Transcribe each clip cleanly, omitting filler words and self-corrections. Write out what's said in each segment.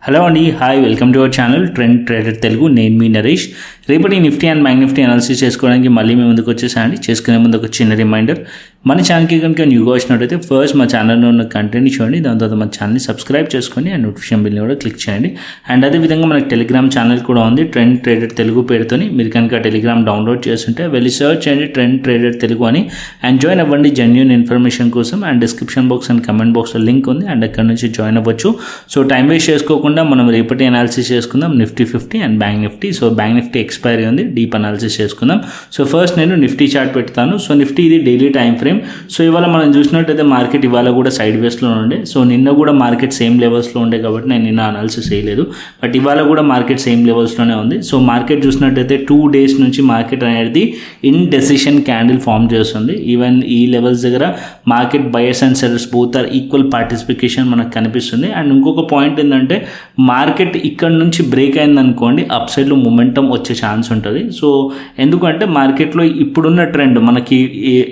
Hello అండి, hi, welcome to our channel trend trader Telugu. నేను మీ నరేష్. రేపటి Nifty and bank Nifty analysis చేసుకోవడానికి మళ్ళీ మేము ముందుకు వచ్చేసానండి. చేసుకునే ముందు ఒక చిన్న రిమైండర్, మన ఛానల్కి కనుక న్యూగా వచ్చినట్టయితే ఫస్ట్ మా ఛానల్లో ఉన్న కంటెంట్ని చూడండి, దాని తర్వాత మన ఛానల్ని సబ్స్క్రైబ్ చేసుకొని అండ్ నోటిఫికేషన్ బిల్ని కూడా క్లిక్ చేయండి. అండ్ అదేవిధంగా మనకి టెలిగ్రామ్ ఛానల్ కూడా ఉంది, ట్రెండ్ ట్రేడర్ తెలుగు పేరుతోని. మీరు కనుక టెలిగ్రామ్ డౌన్లోడ్ చేస్తుంటే వెళ్ళి సర్చ్ చేయండి ట్రెండ్ ట్రేడర్ తెలుగు అని, అండ్ జాయిన్ అవ్వండి జెన్యూన్ ఇన్ఫర్మేషన్ కోసం. And description box and comment బాక్స్లో లింక్ ఉంది, అండ్ అక్కడ నుంచి జాయిన్ అవ్వచ్చు. సో టైం వేస్ట్ చేసుకోకుండా మనం రేపటి అనాలిసిస్ చేసుకుందాం, Nifty 50 and bank Nifty. So Bank Nifty expiry ఉంది, డీప్ అనాలిసిస్ చేసుకుందాం. సో ఫస్ట్ నేను నిఫ్టీ చార్ట్ పెడతాను. సో నిఫ్టీ ఇది డైలీ టైం ఫ్రేమ్. సో ఇవాళ మనం చూసినట్టయితే మార్కెట్ ఇవాళ కూడా సైడ్ వేస్లో ఉండే. సో నిన్న కూడా మార్కెట్ సేమ్ లెవెల్స్లో ఉండే కాబట్టి నేను నిన్న అనాలిసిస్ చేయలేదు, బట్ ఇవాళ కూడా మార్కెట్ సేమ్ లెవెల్స్లోనే ఉంది. సో మార్కెట్ చూసినట్టయితే 2 days నుంచి మార్కెట్ అనేది ఇన్ డెసిషన్ క్యాండిల్ ఫామ్ చేస్తుంది. ఈవెన్ ఈ లెవెల్స్ దగ్గర market buyers and sellers both are equal participation మనకు కనిపిస్తుంది. అండ్ ఇంకొక పాయింట్ ఏంటంటే మార్కెట్ ఇక్కడ నుంచి బ్రేక్ అయిందనుకోండి, అప్ సైడ్లో మొమెంటం వచ్చే ఛాన్స్ ఉంటుంది. సో ఎందుకంటే మార్కెట్లో ఇప్పుడున్న ట్రెండ్ మనకి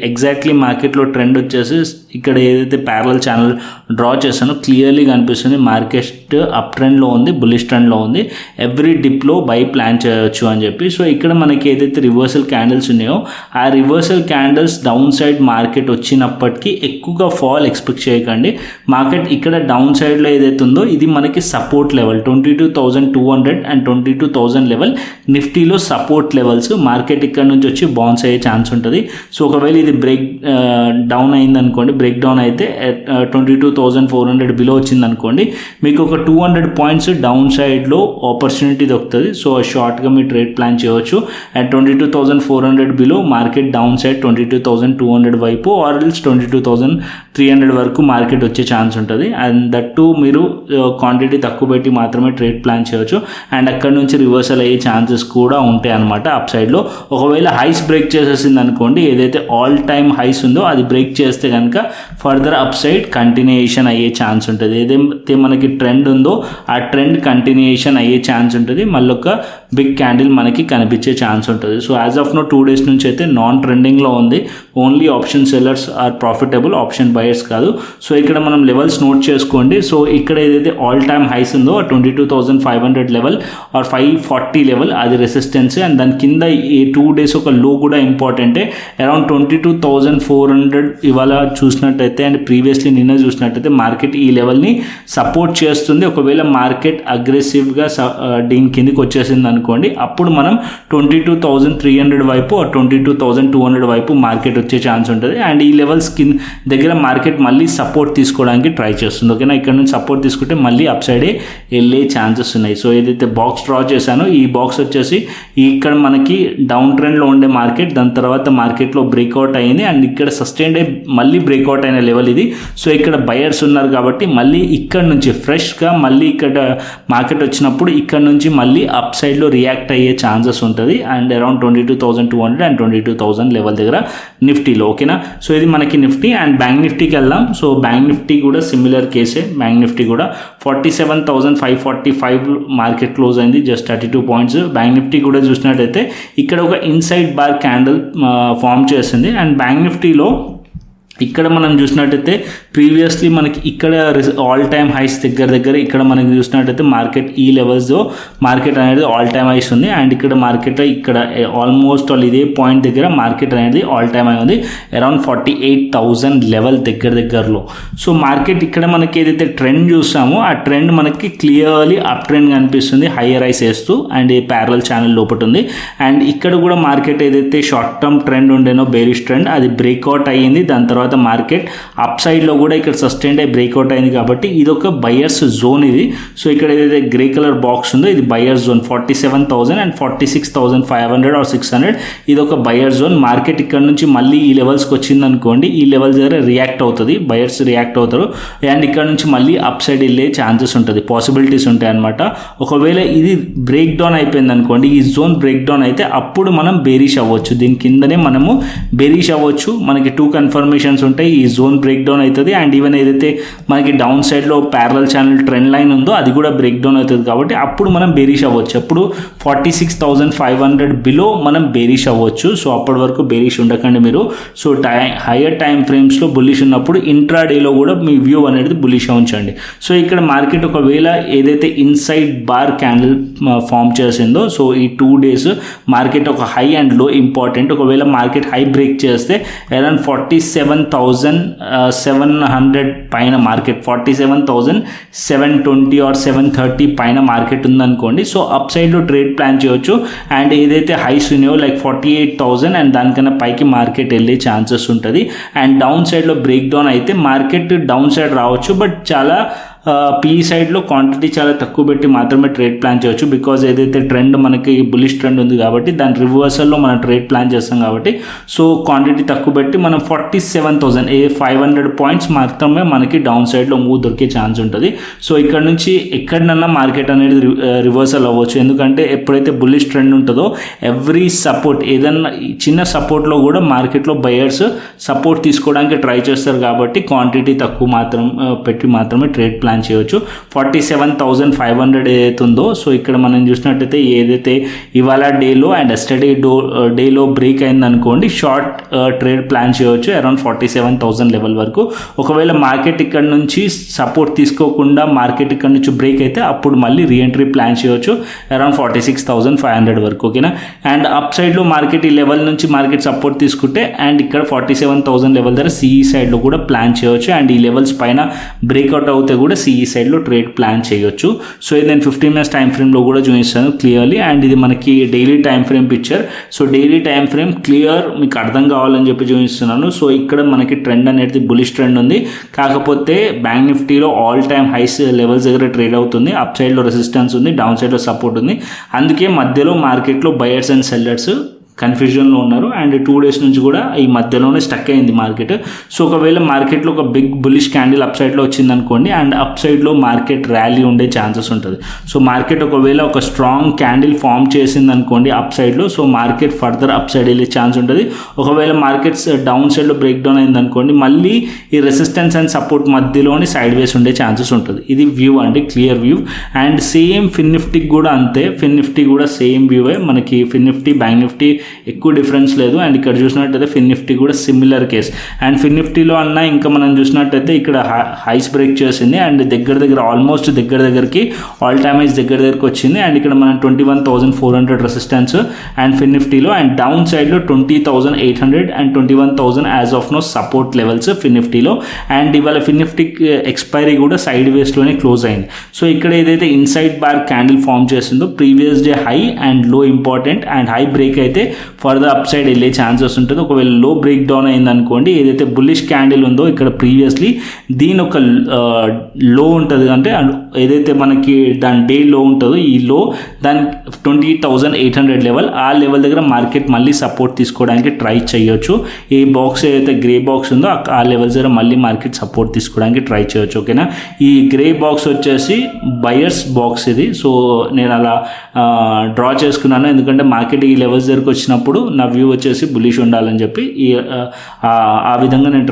ఎగ్జాక్ట్లీ మార్కెట్లో ట్రెండ్ వచ్చేసి ఇక్కడ ఏదైతే ప్యారలల్ ఛానల్ డ్రా చేస్తానో క్లియర్లీ కనిపిస్తుంది. మార్కెట్ అప్ ట్రెండ్లో ఉంది, బుల్లిష్ ట్రెండ్లో ఉంది. ఎవ్రీ డిప్లో బై ప్లాన్ చేయవచ్చు అని చెప్పి. సో ఇక్కడ మనకి ఏదైతే రివర్సల్ క్యాండిల్స్ ఉన్నాయో ఆ reversal candles down side market వచ్చినప్పటికీ ఎక్కువగా ఫాల్ ఎక్స్పెక్ట్ చేయకండి. మార్కెట్ ఇక్కడ డౌన్ సైడ్లో ఏదైతే ఉందో ఇది మనకి సపోర్ట్ లెవెల్ 22,200 అండ్ 22,000 లెవెల్ నిఫ్టీలో సపోర్ట్ లెవెల్స్. మార్కెట్ ఇక్కడ నుంచి వచ్చి బౌన్స్ అయ్యే ఛాన్స్ ఉంటుంది. సో ఒకవేళ ఇది బ్రేక్ డౌన్ అయిందనుకోండి, బ్రేక్ డౌన్ అయితే 22,400 బిలో వచ్చిందనుకోండి, మీకు ఒక 200 పాయింట్స్ డౌన్ సైడ్లో ఆపర్చునిటీ దొరుకుతుంది. సో షార్ట్గా మీ ట్రేడ్ ప్లాన్ చేయవచ్చు. And 22,400 below market down side 22,200 వైపు ఆర్ ఎల్స్ 22,300 వరకు మార్కెట్ వచ్చే ఛాన్స్ ఉంటుంది. అండ్ దట్టు మీరు క్వాంటిటీ తక్కువ పెట్టి మాత్రమే ట్రేడ్ ప్లాన్ చేయవచ్చు. అండ్ అక్కడ నుంచి రివర్సల్ అయ్యే ఛాన్సెస్ కూడా ఉంటాయి అనమాట అప్ సైడ్లో. ఒకవేళ హైస్ బ్రేక్ చేసేసింది అనుకోండి, ఏదైతే ఆల్ టైమ్ హైస్ ఉందో అది బ్రేక్ చేస్తే కనుక ఫర్దర్ అప్ సైడ్ కంటిన్యూయేషన్ అయ్యే ఛాన్స్ ఉంటుంది. ఏదైతే మనకి ట్రెండ్ ఉందో ఆ ట్రెండ్ కంటిన్యూయేషన్ అయ్యే ఛాన్స్ ఉంటుంది. మళ్ళీ ఒక బిగ్ క్యాండిల్ మనకి కనిపించే ఛాన్స్ ఉంటుంది. So as of now 2 days నుంచి అయితే నాన్ ట్రెండింగ్లో ఉంది. Only option sellers are profitable, option buyers కాదు. సో ఇక్కడ మనం లెవెల్స్ నోట్ చేసుకోండి. సో ఇక్కడ ఏదైతే ఆల్ టైమ్ హైస్ ఉందో 22,500 లెవెల్ ఆర్ 540 లెవెల్ అది రెసిస్టెన్స్. అండ్ దాని కింద ఈ 2 days ఒక లో కూడా ఇంపార్టెంటే, అరౌండ్ 22,400 ఇవాళ చూసినట్టయితే అండ్ ప్రీవియస్లీ నిన్న చూసినట్టయితే మార్కెట్ ఈ లెవెల్ని సపోర్ట్ చేస్తుంది. ఒకవేళ మార్కెట్ అగ్రెసివ్గా దీని కిందకి వచ్చేసింది అనుకోండి, అప్పుడు మనం 22,300 వైపు 22,200 వైపు మార్కెట్ వచ్చే ఛాన్స్ ఉంటుంది. అండ్ ఈ లెవెల్స్ దగ్గర మార్కెట్ మళ్ళీ సపోర్ట్ తీసుకోవడానికి ట్రై చేస్తుంది. ఓకేనా, ఇక్కడ నుంచి సపోర్ట్ తీసుకుంటే మళ్ళీ అప్ సైడే వెళ్ళే ఛాన్సెస్ ఉన్నాయి. సో ఏదైతే బాక్స్ డ్రా చేశానో ఈ బాక్స్ వచ్చేసి ఇక్కడ మనకి డౌన్ ట్రెండ్లో ఉండే మార్కెట్, దాని తర్వాత మార్కెట్లో బ్రేక్అవుట్ అయింది. అండ్ ఇక్కడ సస్టైన్డ్ అయ్యి మళ్ళీ బ్రేక్అవుట్ అయిన లెవెల్ ఇది. సో ఇక్కడ బయర్స్ ఉన్నారు కాబట్టి మళ్ళీ ఇక్కడ నుంచి ఫ్రెష్గా మళ్ళీ ఇక్కడ మార్కెట్ వచ్చినప్పుడు ఇక్కడ నుంచి మళ్ళీ అప్ సైడ్లో రియాక్ట్ అయ్యే ఛాన్సెస్ ఉంటుంది. అండ్ అరౌండ్ 22,200 అండ్ 22,000 లెవెల్ దగ్గర నిఫ్టీలో. ఓకేనా, సో ఇది మనకి నిఫ్టీ. అండ్ బ్యాంక్ నిఫ్టీకి వెళ్దాం. సో బ్యాంక్ నిఫ్టీ కూడా సిమిలర్ కేసే. బ్యాంక్ నిఫ్టీ కూడా 47,545 మార్కెట్ క్లోజ్ అయింది, జస్ట్ 32 పాయింట్స్. బ్యాంక్ నిఫ్టీ కూడా చూసినట్టయితే ఇక్కడ ఒక ఇన్సైడ్ బార్ క్యాండిల్ ఫామ్ చేసింది. అండ్ బ్యాంక్ నిఫ్టీలో ఇక్కడ మనం చూసినట్టయితే ప్రీవియస్లీ మనకి ఇక్కడ ఆల్ టైమ్ హైస్ దగ్గర ఇక్కడ మనకి చూసినట్టయితే మార్కెట్ ఈ లెవెల్స్లో మార్కెట్ అనేది ఆల్ టైమ్ హైస్ ఉంది. అండ్ ఇక్కడ మార్కెట్ ఇక్కడ ఆల్మోస్ట్ ఇదే పాయింట్ దగ్గర మార్కెట్ అనేది ఆల్ టైమ్ హై ఉంది, అరౌండ్ 48,000 లెవెల్ దగ్గరలో. సో మార్కెట్ ఇక్కడ మనకి ఏదైతే ట్రెండ్ చూసామో ఆ ట్రెండ్ మనకి క్లియర్లీ అప్ ట్రెండ్ కనిపిస్తుంది, హైయర్ హైస్ వేస్తూ. అండ్ ఈ ప్యారలల్ ఛానల్ లోపల ఉంది. అండ్ ఇక్కడ కూడా మార్కెట్ ఏదైతే షార్ట్ టర్మ్ ట్రెండ్ ఉండేనో బేరిష్ ట్రెండ్ అది బ్రేక్అవుట్ అయ్యింది. దాని తర్వాత మార్కెట్ అప్ సైడ్లో కూడా ఇక్కడ సస్టైన్డ్ అయ్యి బ్రేక్అవుట్ అయింది కాబట్టి ఇది ఒక బయర్స్ జోన్ ఇది. సో ఇక్కడ ఏదైతే గ్రే కలర్ బాక్స్ ఉందో ఇది బయర్స్ జోన్ 47,000 అండ్ 46,500 ఆర్ 600 ఇది ఒక బయర్ జోన్. మార్కెట్ ఇక్కడ నుంచి మళ్ళీ ఈ లెవెల్స్కి వచ్చింది అనుకోండి, ఈ లెవెల్స్ దగ్గర రియాక్ట్ అవుతుంది, బయర్స్ రియాక్ట్ అవుతారు. అండ్ ఇక్కడ నుంచి మళ్ళీ అప్ సైడ్ వెళ్ళే ఛాన్సెస్ ఉంటుంది, పాసిబిలిటీస్ ఉంటాయి అనమాట. ఒకవేళ ఇది బ్రేక్ డౌన్ అయిపోయింది అనుకోండి, ఈ జోన్ బ్రేక్ డౌన్ అయితే అప్పుడు మనం బేరిష్ అవ్వచ్చు. దీని కిందనే మనము బేరిష్ అవ్వచ్చు. మనకి 2 కన్ఫర్మేషన్స్ ఉంటాయి, ఈ జోన్ బ్రేక్ డౌన్ అవుతుంది అవుతుంది. అండ్ ఈవెన్ ఏదైతే మనకి డౌన్ సైడ్లో ప్యారలల్ ఛానల్ ట్రెండ్ లైన్ ఉందో అది కూడా బ్రేక్ డౌన్ అవుతుంది. కాబట్టి అప్పుడు మనం బేరిష్ అవ్వచ్చు. అప్పుడు 46,500 బిలో మనం బేరిష్ అవ్వచ్చు. సో అప్పటి వరకు బేరిష్ ఉండకండి మీరు. సో హైయర్ టైం ఫ్రేమ్స్లో బుల్లిష్ ఉన్నప్పుడు ఇంట్రాడేలో కూడా మీ వ్యూ అనేది బుల్లిష్ ఉంచండి. సో ఇక్కడ మార్కెట్ ఒకవేళ ఏదైతే ఇన్సైడ్ బార్ క్యాండిల్ ఫామ్ చేసిందో, సో ఈ 2 days మార్కెట్ ఒక హై అండ్ లో ఇంపార్టెంట్. ఒకవేళ మార్కెట్ హై బ్రేక్ చేస్తే అరౌండ్ 47,700 పైన మార్కెట్ 47,720 ఆర్ 730 పైన మార్కెట్ ఉందనుకోండి. సో అప్ సైడ్లో ట్రేడ్ ప్లాన్ చేయవచ్చు. అండ్ ఏదైతే హైస్ ఉన్నాయో లైక్ 48,000 అండ్ దానికన్నా పైకి మార్కెట్ వెళ్ళే ఛాన్సెస్ ఉంటుంది. అండ్ డౌన్ సైడ్లో బ్రేక్ డౌన్ అయితే మార్కెట్ డౌన్ సైడ్ రావచ్చు. బట్ చాలా పీఈ సైడ్లో క్వాంటిటీ చాలా తక్కువ పెట్టి మాత్రమే ట్రేడ్ ప్లాన్ చేయవచ్చు. బికాజ్ ఏదైతే ట్రెండ్ మనకి బులిష్ ట్రెండ్ ఉంది కాబట్టి దాని రివర్సల్లో మనం ట్రేడ్ ప్లాన్ చేస్తాం కాబట్టి సో క్వాంటిటీ తక్కువ పెట్టి మనం 47,500 పాయింట్స్ మాత్రమే మనకి డౌన్ సైడ్లో మూవ్ దొరికే ఛాన్స్ ఉంటుంది. సో ఇక్కడ నుంచి ఎక్కడనన్నా మార్కెట్ అనేది రివర్సల్ అవ్వచ్చు. ఎందుకంటే ఎప్పుడైతే బులిష్ ట్రెండ్ ఉంటుందో ఎవ్రీ సపోర్ట్ ఏదన్నా చిన్న సపోర్ట్లో కూడా మార్కెట్లో బయర్స్ సపోర్ట్ తీసుకోవడానికి ట్రై చేస్తారు. కాబట్టి క్వాంటిటీ తక్కువ పెట్టి మాత్రమే ట్రేడ్ ప్లాన్ చేయవచ్చు. 47,500 ఏదైతే ఉందో సో ఇక్కడ మనం చూసినట్టయితే ఏదైతే ఇవాళ డేలో అండ్ ఎస్టర్డే డేలో బ్రేక్ అయింది అనుకోండి, షార్ట్ ట్రేడ్ ప్లాన్ చేయవచ్చు అరౌండ్ 47,000 లెవెల్ వరకు. ఒకవేళ మార్కెట్ ఇక్కడ నుంచి సపోర్ట్ తీసుకోకుండా మార్కెట్ ఇక్కడ నుంచి బ్రేక్ అయితే అప్పుడు మళ్ళీ రీఎంట్రీ ప్లాన్ చేయవచ్చు అరౌండ్ 46,500 వరకు. ఓకేనా. అండ్ అప్ సైడ్లో మార్కెట్ ఈ లెవెల్ నుంచి మార్కెట్ సపోర్ట్ తీసుకుంటే అండ్ ఇక్కడ 47,000 లెవెల్ దగ్గర సిఈ సైడ్లో కూడా ప్లాన్ చేయవచ్చు. అండ్ ఈ లెవెల్స్ పైన బ్రేక్అవుట్ అవుతే కూడా సిఈ సైడ్లో ట్రేడ్ ప్లాన్ చేయొచ్చు. సో ఇది నేను 15 minutes టైం ఫ్రేమ్లో కూడా చూపిస్తాను క్లియర్లీ. అండ్ ఇది మనకి daily time frame picture. So daily time frame clear మీకు అర్థం కావాలని చెప్పి చూపిస్తున్నాను. సో ఇక్కడ మనకి ట్రెండ్ అనేది బులిష్ ట్రెండ్ ఉంది. కాకపోతే బ్యాంక్ నిఫ్టీలో ఆల్ టైమ్ హైస్ లెవెల్స్ దగ్గర ట్రేడ్ అవుతుంది. అప్ సైడ్లో రెసిస్టెన్స్ ఉంది, డౌన్ సైడ్లో సపోర్ట్ ఉంది. అందుకే మధ్యలో మార్కెట్లో బయర్స్ అండ్ సెల్లర్స్ కన్ఫ్యూజన్లో ఉన్నారు. అండ్ 2 days నుంచి కూడా ఈ మధ్యలోనే స్టక్ అయింది మార్కెట్. సో ఒకవేళ మార్కెట్లో ఒక బిగ్ బులిష్ క్యాండిల్ అప్ సైడ్లో వచ్చింది అనుకోండి అండ్ అప్ సైడ్లో మార్కెట్ ర్యాలీ ఉండే ఛాన్సెస్ ఉంటుంది. సో మార్కెట్ ఒకవేళ ఒక స్ట్రాంగ్ క్యాండిల్ ఫామ్ చేసింది అనుకోండి అప్ సైడ్లో, so market further up side వెళ్ళే ఛాన్స్ ఉంటుంది. ఒకవేళ మార్కెట్స్ డౌన్ సైడ్లో బ్రేక్ డౌన్ అయింది అనుకోండి మళ్ళీ ఈ రెసిస్టెన్స్ అండ్ సపోర్ట్ మధ్యలోని సైడ్ వేస్ ఉండే ఛాన్సెస్ ఉంటుంది. ఇది వ్యూ అండి, clear view. And same Fin నిఫ్టీకి కూడా అంతే. ఫిన్ నిఫ్టీ కూడా సేమ్ వ్యూవే మనకి. ఫిన్ నిఫ్టీ బ్యాంక్ నిఫ్టీ ఎక్కువ డిఫరెన్స్ లేదు. అండ్ ఇక్కడ చూసినట్టయితే ఫిన్ నిఫ్టీ కూడా సిమిలర్ కేస్. అండ్ ఫిన్ నిఫ్టీలో అన్న ఇంకా మనం చూసినట్టయితే ఇక్కడ హైస్ బ్రేక్ చేసింది అండ్ దగ్గర ఆల్మోస్ట్ దగ్గరికి ఆల్ టైమ్ హైస్ దగ్గరికి వచ్చింది. అండ్ ఇక్కడ మనం 21,400 రెసిస్టెన్స్ అండ్ ఫిన్ నిఫ్టీలో. అండ్ డౌన్ సైడ్లో 20,800 and 21,000 as of no support levels Fin నిఫ్టీలో. అండ్ ఇవాళ ఫిన్ నిఫ్టీ ఎక్స్పైరీ కూడా సైడ్ వేస్లోనే క్లోజ్ అయింది. సో ఇక్కడ ఏదైతే ఇన్సైడ్ బార్ క్యాండిల్ ఫామ్ చేసిందో previous day high and low important. And high break అయితే ఫర్దర్ అప్ సైడ్ వెళ్ళే ఛాన్సెస్ ఉంటుంది. ఒకవేళ లో బ్రేక్ డౌన్ అయింది అనుకోండి ఏదైతే బుల్లిష్ క్యాండిల్ ఉందో ఇక్కడ ప్రీవియస్లీ దీని ఒక లో ఉంటుంది. అంటే ఏదైతే మనకి దాని డే లో ఉంటుందో ఈ లో దాని 20,800 లెవెల్, ఆ లెవెల్ దగ్గర మార్కెట్ మళ్ళీ సపోర్ట్ తీసుకోవడానికి ట్రై చేయొచ్చు. ఈ బాక్స్ ఏదైతే గ్రే బాక్స్ ఉందో ఆ లెవెల్స్ దగ్గర మళ్ళీ మార్కెట్ సపోర్ట్ తీసుకోవడానికి ట్రై చేయొచ్చు. ఓకేనా. ఈ గ్రే బాక్స్ వచ్చేసి బయర్స్ బాక్స్ ఇది. సో నేను అలా డ్రా చేసుకున్నాను ఎందుకంటే మార్కెట్ ఈ లెవెల్స్ దగ్గరకు వచ్చినప్పుడు నా వ్యూ వచ్చేసి బులిష్ ఉండాలని చెప్పి ఆ విధంగా నేను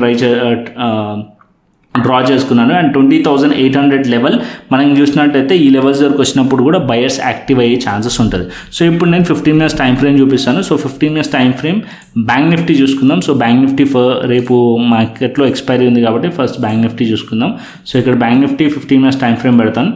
డ్రా చేసుకున్నాను. అండ్ 20,800 లెవెల్ మనం చూసినట్టయితే ఈ లెవెల్స్ దగ్గరకు వచ్చినప్పుడు కూడా బయర్స్ యాక్టివ్ అయ్యే ఛాన్సెస్ ఉంటుంది. సో ఇప్పుడు నేను 15 minutes టైం ఫ్రేమ్ చూపిస్తాను. So 15 minutes time frame Bank Nifty చూసుకుందాం. సో బ్యాంక్ నిఫ్టీ రేపు మార్కెట్లో ఎక్స్పైరీ ఉంది కాబట్టి ఫస్ట్ బ్యాంక్ నిఫ్టీ చూసుకుందాం. సో ఇక్కడ Bank Nifty 15 minutes time frame పెడతాను.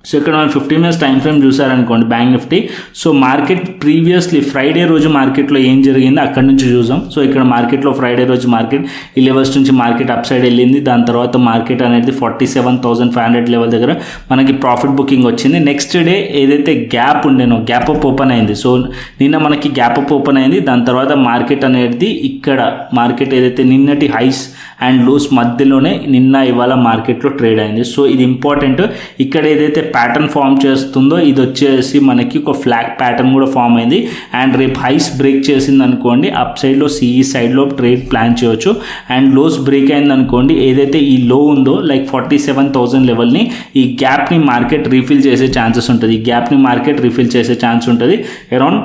సో ఇక్కడ మనం 15 minutes టైం ఫ్రేమ్ చూసారనుకోండి Bank Nifty. So market previously Friday రోజు మార్కెట్లో ఏం జరిగిందో అక్కడ నుంచి చూసాం. సో ఇక్కడ మార్కెట్లో ఫ్రైడే రోజు మార్కెట్ ఈ లెవెల్స్ నుంచి మార్కెట్ అప్ సైడ్ వెళ్ళింది. దాని తర్వాత మార్కెట్ అనేది 47,500 లెవెల్ దగ్గర మనకి ప్రాఫిట్ బుకింగ్ వచ్చింది. నెక్స్ట్ డే ఏదైతే గ్యాప్ ఉండేనో గ్యాప్ అప్ ఓపెన్ అయింది. సో నిన్న మనకి గ్యాప్ అప్ ఓపెన్ అయింది. దాని తర్వాత మార్కెట్ అనేది ఇక్కడ మార్కెట్ ఏదైతే నిన్నటి హైస్ అండ్ లోస్ మధ్యలోనే నిన్న ఇవాళ మార్కెట్లో ట్రేడ్ అయింది. సో ఇది ఇంపార్టెంట్. ఇక్కడ ఏదైతే ప్యాటర్న్ ఫామ్ చేస్తుందో ఇది వచ్చేసి మనకి ఒక ఫ్లాగ్ ప్యాటర్న్ కూడా ఫామ్ అయింది. అండ్ రేపు హైస్ బ్రేక్ చేసింది అనుకోండి అప్ సైడ్లో సిఈ సైడ్లో ట్రేడ్ ప్లాన్ చేయవచ్చు. అండ్ లోస్ బ్రేక్ అయింది అనుకోండి ఏదైతే ఈ లో ఉందో లైక్ 47,000 లెవెల్ని ఈ గ్యాప్ని మార్కెట్ రీఫిల్ చేసే ఛాన్సెస్ ఉంటుంది. ఈ గ్యాప్ని మార్కెట్ రీఫిల్ చేసే ఛాన్స్ ఉంటుంది అరౌండ్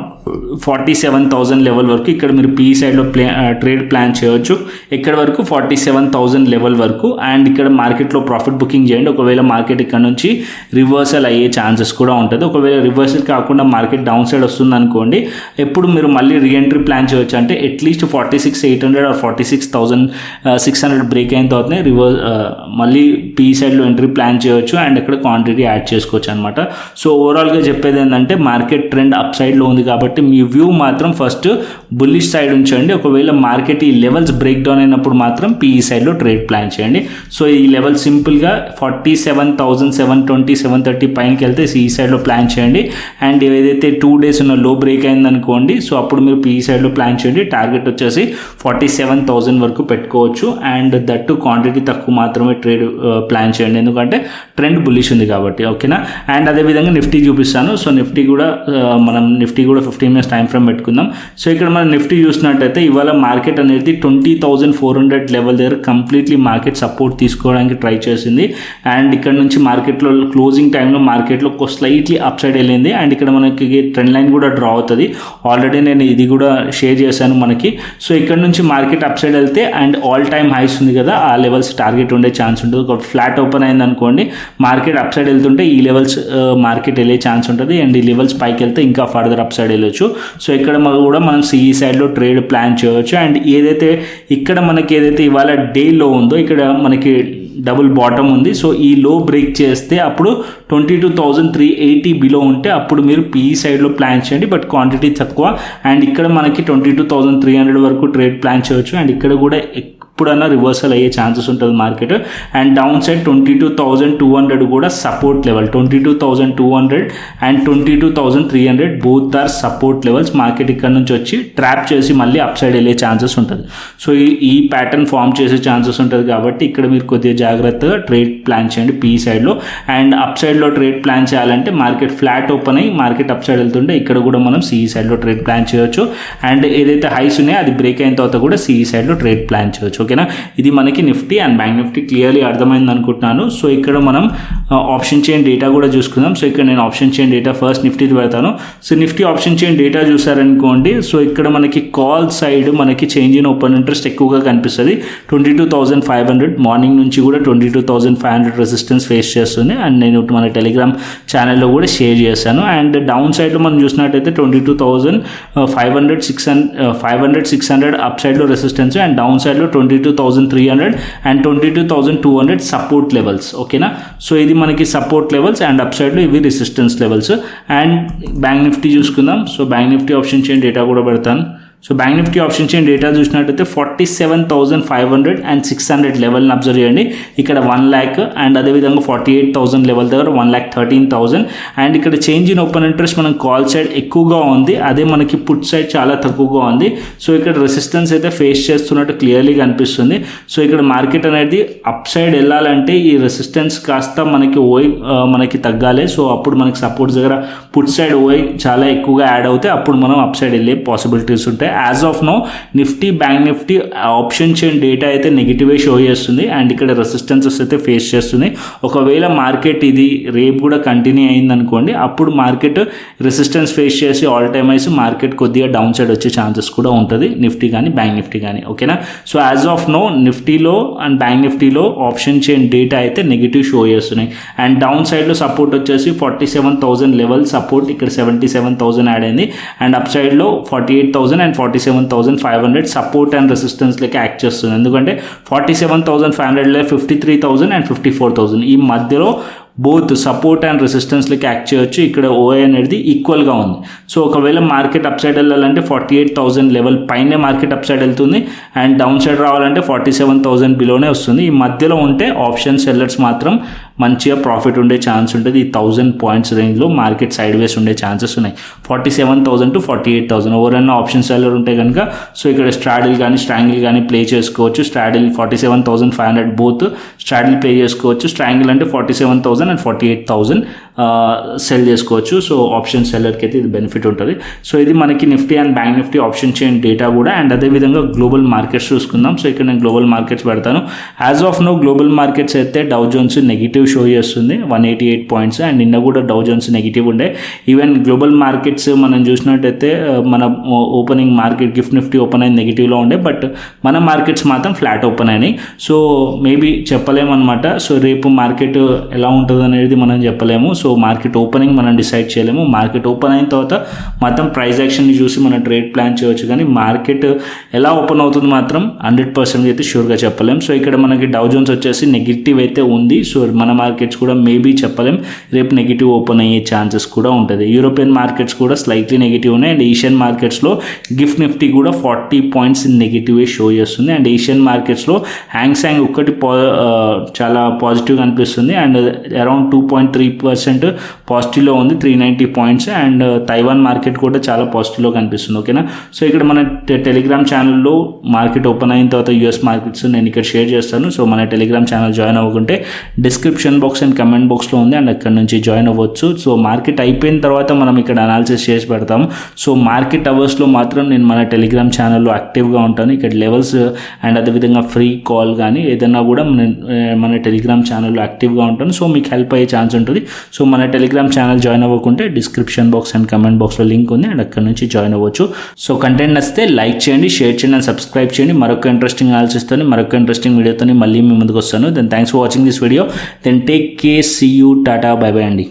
47,000 లెవెల్ వరకు ఇక్కడ మీరు పీ సైడ్లో ట్రేడ్ ప్లాన్ చేయవచ్చు. ఇక్కడ వరకు 47,000 లెవెల్ వరకు. అండ్ ఇక్కడ మార్కెట్లో ప్రాఫిట్ బుకింగ్ చేయండి. ఒకవేళ మార్కెట్ ఇక్కడ నుంచి రివర్సల్ అయ్యే ఛాన్సెస్ కూడా ఉంటుంది. ఒకవేళ రివర్సల్ కాకుండా మార్కెట్ డౌన్ సైడ్ వస్తుంది అనుకోండి, ఎప్పుడు మీరు మళ్ళీ రీఎంట్రీ ప్లాన్ చేయవచ్చు. అంటే అట్లీస్ట్ 46,800 ఆర్ 46,600 బ్రేక్ అయిన తర్వాతనే మళ్ళీ పీ సైడ్లో ఎంట్రీ ప్లాన్ చేయవచ్చు. అండ్ ఇక్కడ క్వాంటిటీ యాడ్ చేసుకోవచ్చు అనమాట. సో ఓవరాల్గా చెప్పేది ఏంటంటే మార్కెట్ ట్రెండ్ అప్ సైడ్లో ఉంది కాబట్టి మీ వ్యూ మాత్రం ఫస్ట్ బుల్లిష్ సైడ్ ఉంచండి. ఒకవేళ మార్కెట్ ఈ లెవెల్స్ బ్రేక్ డౌన్ అయినప్పుడు మాత్రం పీఈ సైడ్లో ట్రేడ్ ప్లాన్ చేయండి. సో ఈ లెవెల్ సింపుల్గా 47,720 730 పైనకి వెళ్తే ఈ సైడ్లో ప్లాన్ చేయండి. అండ్ ఏదైతే 2 days ఉన్న లో బ్రేక్ అయిందనుకోండి, సో అప్పుడు మీరు పీఈ సైడ్లో ప్లాన్ చేయండి. టార్గెట్ వచ్చేసి 47,000 వరకు పెట్టుకోవచ్చు. అండ్ దట్టు క్వాంటిటీ తక్కువ మాత్రమే ట్రేడ్ ప్లాన్ చేయండి, ఎందుకంటే ట్రెండ్ బుల్లిష్ ఉంది కాబట్టి. ఓకేనా. అండ్ అదేవిధంగా నిఫ్టీ చూపిస్తాను. సో నిఫ్టీ కూడా 15 minutes టైం ఫ్రేమ్ పెట్టుకుందాం. సో ఇక్కడ మనం నిఫ్టీ చూసినట్టయితే ఇవాళ మార్కెట్ అనేది 20,400 లెవెల్ దగ్గర కంప్లీట్లీ మార్కెట్ సపోర్ట్ తీసుకోవడానికి ట్రై చేసింది. అండ్ ఇక్కడ నుంచి మార్కెట్లో క్లోజింగ్ టైంలో మార్కెట్లో స్లైట్లీ అప్ సైడ్ వెళ్ళింది. అండ్ ఇక్కడ మనకి ట్రెండ్ లైన్ కూడా డ్రా అవుతుంది. ఆల్రెడీ నేను ఇది కూడా షేర్ చేశాను మనకి. సో ఇక్కడ నుంచి మార్కెట్ అప్ సైడ్ వెళ్తే అండ్ ఆల్ టైమ్ హైస్ ఉంది కదా, ఆ లెవెల్స్ టార్గెట్ ఉండే ఛాన్స్ ఉంటుంది. ఒక ఫ్లాట్ ఓపెన్ అయింది అనుకోండి, మార్కెట్ అప్ సైడ్ వెళ్తుంటే ఈ లెవెల్స్ మార్కెట్ వెళ్ళే ఛాన్స్ ఉంటుంది. అండ్ ఈ లెవెల్స్ పైకి వెళ్తే ఇంకా ఫర్దర్ అప్ సైడ్ వెళ్ళొచ్చు. సో ఇక్కడ కూడా మనం సిఈ సైడ్లో ట్రేడ్ ప్లాన్ చేయవచ్చు. అండ్ ఏదైతే ఇక్కడ మనకి ఏదైతే ఇవాళ డే లో ఉందో ఇక్కడ మనకి డబుల్ బాటమ్ ఉంది. సో ఈ లో బ్రేక్ చేస్తే అప్పుడు 22,380 బిలో ఉంటే అప్పుడు మీరు పీఈ సైడ్లో ప్లాన్ చేయండి, బట్ క్వాంటిటీ తక్కువ. అండ్ ఇక్కడ మనకి 22,300 వరకు ట్రేడ్ ప్లాన్ చేయవచ్చు. అండ్ ఇక్కడ కూడా ఎప్పుడన్నా రివర్సల్ అయ్యే ఛాన్సెస్ ఉంటుంది మార్కెట్. అండ్ డౌన్ సైడ్ 22,200 కూడా support level. 22,200 and 22,300 both are support levels. Market ఇక్కడ నుంచి వచ్చి ట్రాప్ చేసి మళ్ళీ అప్ సైడ్ వెళ్ళే ఛాన్సెస్ ఉంటుంది. సో ఈ ప్యాటర్న్ ఫామ్ చేసే ఛాన్సెస్ ఉంటుంది కాబట్టి ఇక్కడ మీరు కొద్దిగా జాగ్రత్తగా ట్రేడ్ ప్లాన్ చేయండి పీ సైడ్లో. అండ్ అప్ సైడ్లో ట్రేడ్ ప్లాన్ చేయాలంటే మార్కెట్ ఫ్లాట్ ఓపెన్ అయ్యి మార్కెట్ అప్ సైడ్ వెళ్తుంటే ఇక్కడ కూడా మనం సిఈ సైడ్లో ట్రేడ్ ప్లాన్ చేయవచ్చు. అండ్ ఏదైతే హైస్ ఉన్నాయో అది బ్రేక్ అయిన తర్వాత కూడా సిఈ సైడ్లో ట్రేడ్ ప్లాన్ చేయవచ్చు. ఓకేనా. ఇది మనకి Nifty and bank Nifty clearly అర్థమైంది అనుకుంటున్నాను. సో ఇక్కడ మనం ఆప్షన్ చైన్ డేటా కూడా చూసుకుందాం. సో ఇక్కడ నేను option chain data first Nifty పెడతాను. So Nifty option chain data చూసారనుకోండి, సో ఇక్కడ మనకి కాల్ సైడ్ మనకి చేంజ్ ఇన్ ఓపెన్ ఇంట్రెస్ట్ ఎక్కువగా కనిపిస్తుంది. 22,500 మార్నింగ్ నుంచి కూడా 22,500 రెసిస్టెన్స్ ఫేస్ చేస్తుంది. అండ్ నేను మన టెలిగ్రామ్ ఛానల్లో కూడా షేర్ చేశాను. అండ్ డౌన్ సైడ్లో మనం చూసినట్టయితే 22,500 600 అప్ సైడ్లో రెసిస్టెన్స్ అండ్ డౌన్ సైడ్లో 22,300 అండ్ 22,200 సపోర్ట్ లెవెల్స్. ఓకేనా. సో ఇది మనకి సపోర్ట్ లెవెల్స్ అండ్ అప్ సైడ్లో ఇవి resistance levels. And bank Nifty చూసుకుందాం. So Bank Nifty option chain data కూడా పెడతాను. So Bank Nifty option chain data చూసినట్టయితే 47,500 అండ్ 600 లెవెల్ని అబ్జర్వ్ చేయండి. ఇక్కడ 1 lakh అండ్ అదేవిధంగా 48,000 లెవెల్ దగ్గర 1,13,000. అండ్ ఇక్కడ చేంజ్ ఇన్ ఓపెన్ ఇంట్రెస్ట్ మనం కాల్ సైడ్ ఎక్కువగా ఉంది, అదే మనకి పుట్ సైడ్ చాలా తక్కువగా ఉంది. సో ఇక్కడ రెసిస్టెన్స్ అయితే ఫేస్ చేస్తున్నట్టు క్లియర్లీ కనిపిస్తుంది. సో ఇక్కడ మార్కెట్ అనేది అప్ సైడ్ వెళ్ళాలంటే ఈ రెసిస్టెన్స్ కాస్త మనకి తగ్గాలి. సో అప్పుడు మనకి సపోర్ట్స్ దగ్గర పుట్ సైడ్ చాలా ఎక్కువగా యాడ్ అవుతాయి, అప్పుడు మనం అప్ సైడ్ వెళ్ళే పాసిబిలిటీస్ ఉంటాయి. As of now Nifty bank Nifty option chain data అయితే నెగిటివే షో చేస్తుంది. అండ్ ఇక్కడ రెసిస్టెన్సెస్ అయితే ఫేస్ చేస్తుంది. ఒకవేళ మార్కెట్ ఇది రేపు కూడా కంటిన్యూ అయింది అనుకోండి, అప్పుడు మార్కెట్ రెసిస్టెన్స్ ఫేస్ చేసి ఆల్ టైమ్ ఐస్ మార్కెట్ కొద్దిగా డౌన్ సైడ్ వచ్చే ఛాన్సెస్ కూడా ఉంటుంది, నిఫ్టీ కానీ బ్యాంక్ నిఫ్టీ కానీ. ఓకేనా. సో యాజ్ ఆఫ్ నో నిఫ్టీలో అండ్ బ్యాంక్ నిఫ్టీలో ఆప్షన్ చైన్ డేటా అయితే నెగిటివ్ షో చేస్తున్నాయి. అండ్ డౌన్ సైడ్లో సపోర్ట్ వచ్చేసి 47,000 లెవెల్ సపోర్ట్, ఇక్కడ 77,000 యాడ్ అయింది. అండ్ అప్ సైడ్లో 48,000 అండ్ 47,500 సపోర్ట్ అండ్ రెసిస్టెన్స్ లెక్క యాక్ట్ చేస్తుంది. ఎందుకంటే 47,500 53,000 అండ్ 54,000 ఈ మధ్యలో బోత్ సపోర్ట్ అండ్ రెసిస్టెన్స్లకి యాక్ట్ చేయొచ్చు. ఇక్కడ ఓఐ అనేది ఈక్వల్గా ఉంది. సో ఒకవేళ మార్కెట్ అప్ సైడ్ వెళ్ళాలంటే 48,000 లెవెల్ పైనే మార్కెట్ అప్ సైడ్ వెళ్తుంది అండ్ డౌన్ సైడ్ రావాలంటే 47,000 బిలోనే వస్తుంది. ఈ మధ్యలో ఉంటే ఆప్షన్ సెల్లర్స్ మాత్రం మంచిగా ప్రాఫిట్ ఉండే ఛాన్స్ ఉంటుంది. ఈ 1000 పాయింట్స్ రేంజ్లో మార్కెట్ సైడ్ వేస్ ఉండే ఛాన్సెస్ ఉన్నాయి. 47,000 to 48,000 ఎవరైనా ఆప్షన్ సెల్లర్ ఉంటే కనుక సో ఇక్కడ స్ట్రాడిల్ కానీ స్ట్రాంగిల్ కానీ ప్లే చేసుకోవచ్చు. స్ట్రాడిల్ 47,500 బోత్ స్ట్రాడిల్ ప్లే చేసుకోవచ్చు. స్ట్రాంగిల్ అంటే 47,000 and 48,000 సెల్ చేసుకోవచ్చు. సో ఆప్షన్ సెల్లర్కి అయితే ఇది బెనిఫిట్ ఉంటుంది. సో ఇది మనకి Nifty and bank Nifty option chain data కూడా. అండ్ అదేవిధంగా గ్లోబల్ మార్కెట్స్ చూసుకుందాం. సో ఇక్కడ నేను గ్లోబల్ మార్కెట్స్ పెడతాను. As of now global markets అయితే డౌ జోన్స్ నెగిటివ్ షో చేస్తుంది 188 పాయింట్స్. అండ్ నిన్న కూడా డౌ జోన్స్ నెగిటివ్ ఉండే. ఈవెన్ గ్లోబల్ మార్కెట్స్ మనం చూసినట్టయితే మన opening market GIFT Nifty open అయింది నెగిటివ్లో ఉండే, బట్ మన మార్కెట్స్ మాత్రం ఫ్లాట్ ఓపెన్ అయినాయి. సో మేబీ చెప్పలేమన్నమాట. సో రేపు మార్కెట్ ఎలా ఉంటుంది అనేది మనం చెప్పలేము. సో మార్కెట్ ఓపెనింగ్ మనం డిసైడ్ చేయలేము. మార్కెట్ ఓపెన్ అయిన తర్వాత మొత్తం ప్రైస్ యాక్షన్ని చూసి మనం ట్రేడ్ ప్లాన్ చేయవచ్చు. కానీ మార్కెట్ ఎలా ఓపెన్ అవుతుంది మాత్రం 100% అయితే షూర్గా చెప్పలేం. సో ఇక్కడ మనకి డౌ జోన్స్ వచ్చేసి నెగిటివ్ అయితే ఉంది. సో మన మార్కెట్స్ కూడా మేబీ చెప్పలేం, రేపు నెగిటివ్ ఓపెన్ అయ్యే ఛాన్సెస్ కూడా ఉంటుంది. యూరోపియన్ మార్కెట్స్ కూడా స్లైట్లీ నెగిటివ్ ఉన్నాయి. అండ్ ఏషియన్ మార్కెట్స్లో గిఫ్ట్ నిఫ్టీ కూడా 40 పాయింట్స్ నెగిటివ్ షో చేస్తుంది. అండ్ ఏషియన్ మార్కెట్స్లో హ్యాంగ్ ఒక్కటి చాలా పాజిటివ్గా అనిపిస్తుంది. అండ్ అరౌండ్ 2.3% పాజిటివ్లో ఉంది, 390 పాయింట్స్. అండ్ తైవాన్ మార్కెట్ కూడా చాలా పాజిటివ్లో కనిపిస్తుంది. ఓకేనా. సో ఇక్కడ మన టెలిగ్రామ్ ఛానల్లో మార్కెట్ ఓపెన్ అయిన తర్వాత యూఎస్ మార్కెట్స్ నేను ఇక్కడ షేర్ చేస్తాను. సో మన టెలిగ్రామ్ ఛానల్ జాయిన్ అవ్వకుంటే డిస్క్రిప్షన్ బాక్స్ అండ్ కమెంట్ బాక్స్లో ఉంది, అండ్ అక్కడ నుంచి జాయిన్ అవ్వచ్చు. సో మార్కెట్ అయిపోయిన తర్వాత మనం ఇక్కడ అనాలిసిస్ చేసి పెడతాము. సో మార్కెట్ అవర్స్లో మాత్రం నేను మన టెలిగ్రామ్ ఛానల్లో యాక్టివ్గా ఉంటాను. ఇక్కడ లెవెల్స్ అండ్ అదేవిధంగా ఫ్రీ కాల్ కానీ ఏదైనా కూడా మన టెలిగ్రామ్ ఛానల్లో యాక్టివ్గా ఉంటాను. సో మీకు హెల్ప్ అయ్యే ఛాన్స్ ఉంటుంది. సో మన టెలిగ్రామ్ ఛానల్ జాయిన్ అవ్వకుంటే డిస్క్రిప్షన్ బాక్స్ అండ్ కమెంట్ బాక్స్లో లింక్ ఉంది, అండ్ అక్కడ నుంచి జాయిన్ అవ్వచ్చు. సో కంటెంట్ నచ్చితే లైక్ చేయండి, షేర్ చేయండి అండ్ సబ్స్క్రైబ్ చేయండి. మరొక ఇంట్రెస్టింగ్ అనాలిసిస్తో మరొక ఇంట్రెస్టింగ్ వీడియోతో మళ్ళీ మీ ముందుకు వస్తాను. Then thanks for watching this video. Then take care, see you, ta-ta, bye bye అండి.